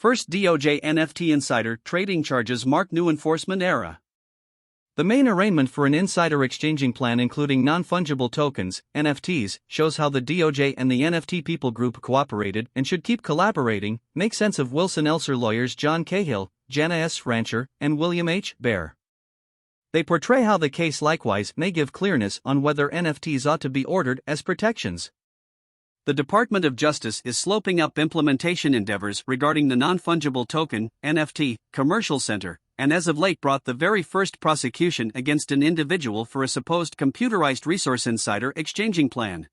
First DOJ NFT insider trading charges mark new enforcement era. The main arraignment for an insider exchanging plan including non-fungible tokens, NFTs, shows how the DOJ and the NFT people group cooperated and should keep collaborating. Make sense of Wilson Elser lawyers John Cahill, Jana S. Rancher, and William H. Bear. They portray how the case likewise may give clearness on whether NFTs ought to be ordered as protections. The Department of Justice is sloping up implementation endeavors regarding the non-fungible token, NFT, commercial center, and as of late brought the very first prosecution against an individual for a supposed computerized resource insider exchanging plan.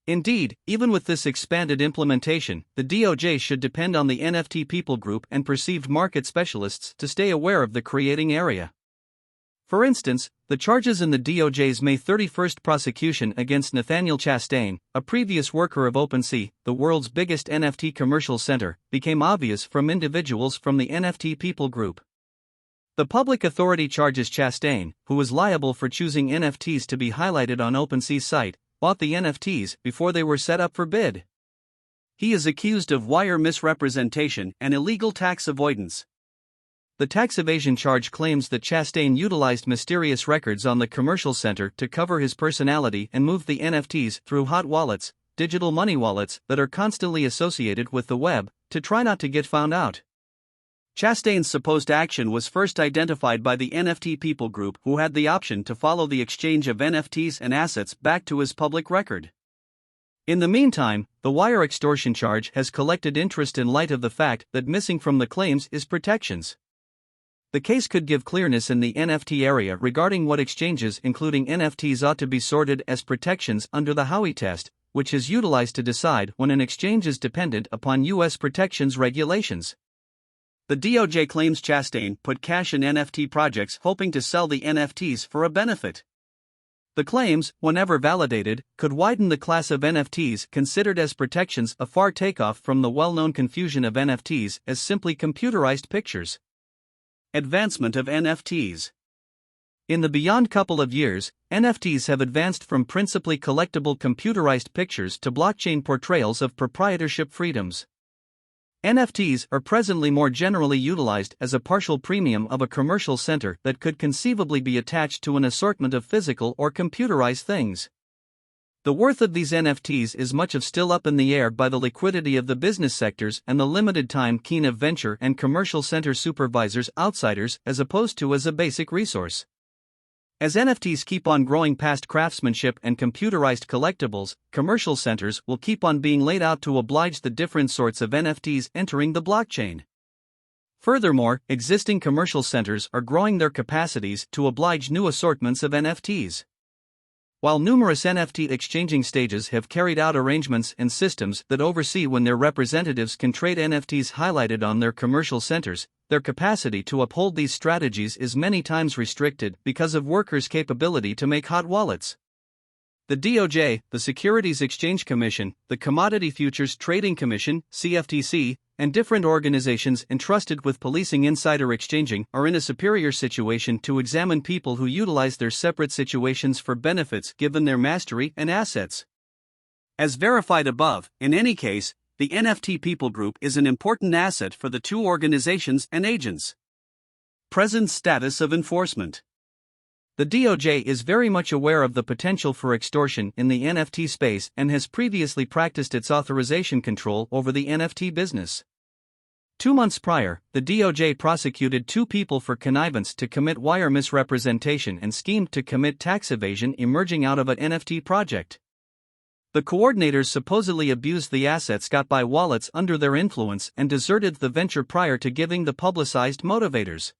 Indeed, even with this expanded implementation, the DOJ should depend on the NFT people group and perceived market specialists to stay aware of the creating area. For instance, the charges in the DOJ's May 31 prosecution against Nathaniel Chastain, a previous worker of OpenSea, the world's biggest NFT commercial center, became obvious from individuals from the NFT people group. The public authority charges Chastain, who was liable for choosing NFTs to be highlighted on OpenSea's site, bought the NFTs before they were set up for bid. He is accused of wire misrepresentation and illegal tax avoidance. The tax evasion charge claims that Chastain utilized mysterious records on the commercial center to cover his personality and move the NFTs through hot wallets, digital money wallets that are constantly associated with the web, to try not to get found out. Chastain's supposed action was first identified by the NFT people group, who had the option to follow the exchange of NFTs and assets back to his public record. In the meantime, the wire extortion charge has collected interest in light of the fact that missing from the claims is protections. The case could give clearness in the NFT area regarding what exchanges including NFTs ought to be sorted as protections under the Howey test, which is utilized to decide when an exchange is dependent upon U.S. protections regulations. The DOJ claims Chastain put cash in NFT projects hoping to sell the NFTs for a benefit. The claims, whenever validated, could widen the class of NFTs considered as protections, a far takeoff from the well-known confusion of NFTs as simply computerized pictures. Advancement of NFTs. In the beyond couple of years, NFTs have advanced from principally collectible computerized pictures to blockchain portrayals of proprietorship freedoms. NFTs are presently more generally utilized as a partial premium of a commercial center that could conceivably be attached to an assortment of physical or computerized things. The worth of these NFTs is much of still up in the air by the liquidity of the business sectors and the limited time keen of venture and commercial center supervisors outsiders as opposed to as a basic resource. As NFTs keep on growing past craftsmanship and computerized collectibles, commercial centers will keep on being laid out to oblige the different sorts of NFTs entering the blockchain. Furthermore, existing commercial centers are growing their capacities to oblige new assortments of NFTs. While numerous NFT exchanging stages have carried out arrangements and systems that oversee when their representatives can trade NFTs highlighted on their commercial centers, their capacity to uphold these strategies is many times restricted because of workers' capability to make hot wallets. The DOJ, the Securities Exchange Commission, the Commodity Futures Trading Commission, CFTC, and different organizations entrusted with policing insider exchanging are in a superior situation to examine people who utilize their separate situations for benefits given their mastery and assets. As verified above, in any case, the NFT people group is an important asset for the two organizations and agents. Present status of enforcement. The DOJ is very much aware of the potential for extortion in the NFT space and has previously practiced its authorization control over the NFT business. 2 months prior, the DOJ prosecuted 2 people for connivance to commit wire misrepresentation and schemed to commit tax evasion emerging out of an NFT project. The coordinators supposedly abused the assets got by wallets under their influence and deserted the venture prior to giving the publicized motivators.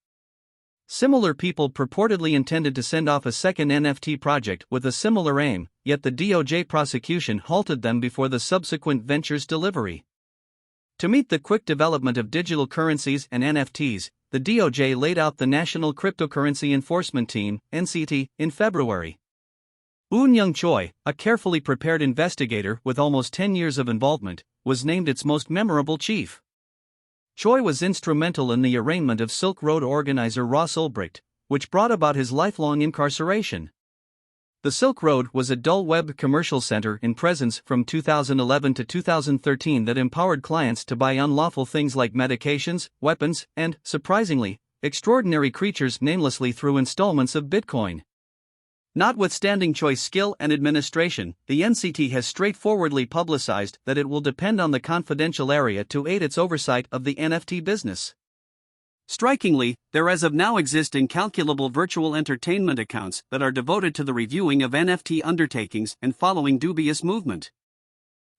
Similar people purportedly intended to send off a second NFT project with a similar aim, yet the DOJ prosecution halted them before the subsequent venture's delivery. To meet the quick development of digital currencies and NFTs, the DOJ laid out the National Cryptocurrency Enforcement Team, NCT, in February. Eun-Young Choi, a carefully prepared investigator with almost 10 years of involvement, was named its most memorable chief. Choi was instrumental in the arraignment of Silk Road organizer Ross Ulbricht, which brought about his lifelong incarceration. The The Silk Road was a dull web commercial center in presence from 2011 to 2013 that empowered clients to buy unlawful things like medications, weapons, and, surprisingly, extraordinary creatures namelessly through installments of Bitcoin. Notwithstanding choice skill and administration, the NCT has straightforwardly publicized that it will depend on the confidential area to aid its oversight of the NFT business. Strikingly, there as of now exist incalculable virtual entertainment accounts that are devoted to the reviewing of NFT undertakings and following dubious movement.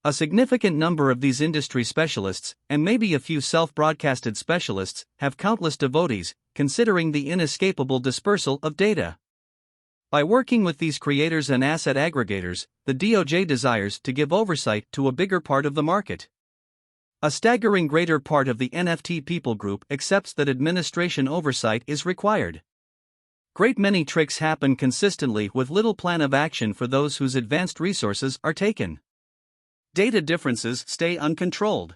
A significant number of these industry specialists, and maybe a few self-broadcasted specialists, have countless devotees, considering the inescapable dispersal of data. By working with these creators and asset aggregators, the DOJ desires to give oversight to a bigger part of the market. A staggering greater part of the NFT people group accepts that administration oversight is required. Great many tricks happen consistently with little plan of action for those whose advanced resources are taken. Data differences stay uncontrolled.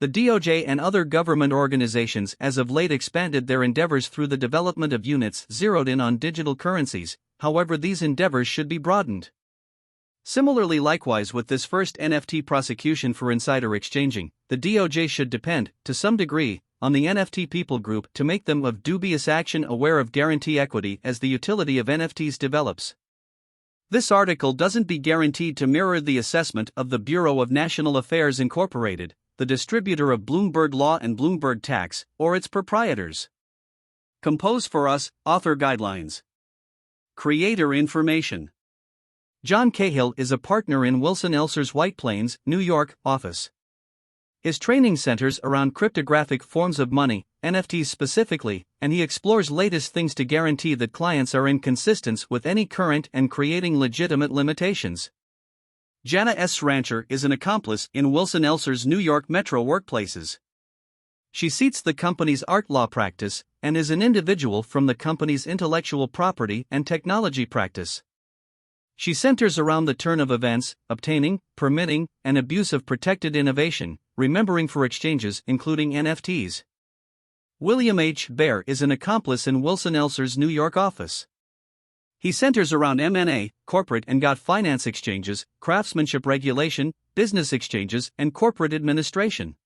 The DOJ and other government organizations as of late expanded their endeavors through the development of units zeroed in on digital currencies, however these endeavors should be broadened. Similarly, likewise with this first NFT prosecution for insider exchanging, the DOJ should depend, to some degree, on the NFT people group to make them of dubious action aware of guarantee equity as the utility of NFTs develops. This article doesn't be guaranteed to mirror the assessment of the Bureau of National Affairs Incorporated, the distributor of Bloomberg Law and Bloomberg Tax, or its proprietors. Compose for us, author guidelines. Creator information. John Cahill is a partner in Wilson Elser's White Plains, New York, office. His training centers around cryptographic forms of money, NFTs specifically, and he explores latest things to guarantee that clients are in consistence with any current and creating legitimate limitations. Jana S. Rancher is an accomplice in Wilson Elser's New York Metro workplaces. She seats the company's art law practice and is an individual from the company's intellectual property and technology practice. She centers around the turn of events, obtaining, permitting, and abuse of protected innovation, remembering for exchanges including NFTs. William H. Baer is an accomplice in Wilson Elser's New York office. He centers around M&A, corporate and finance exchanges, craftsmanship regulation, business exchanges, and corporate administration.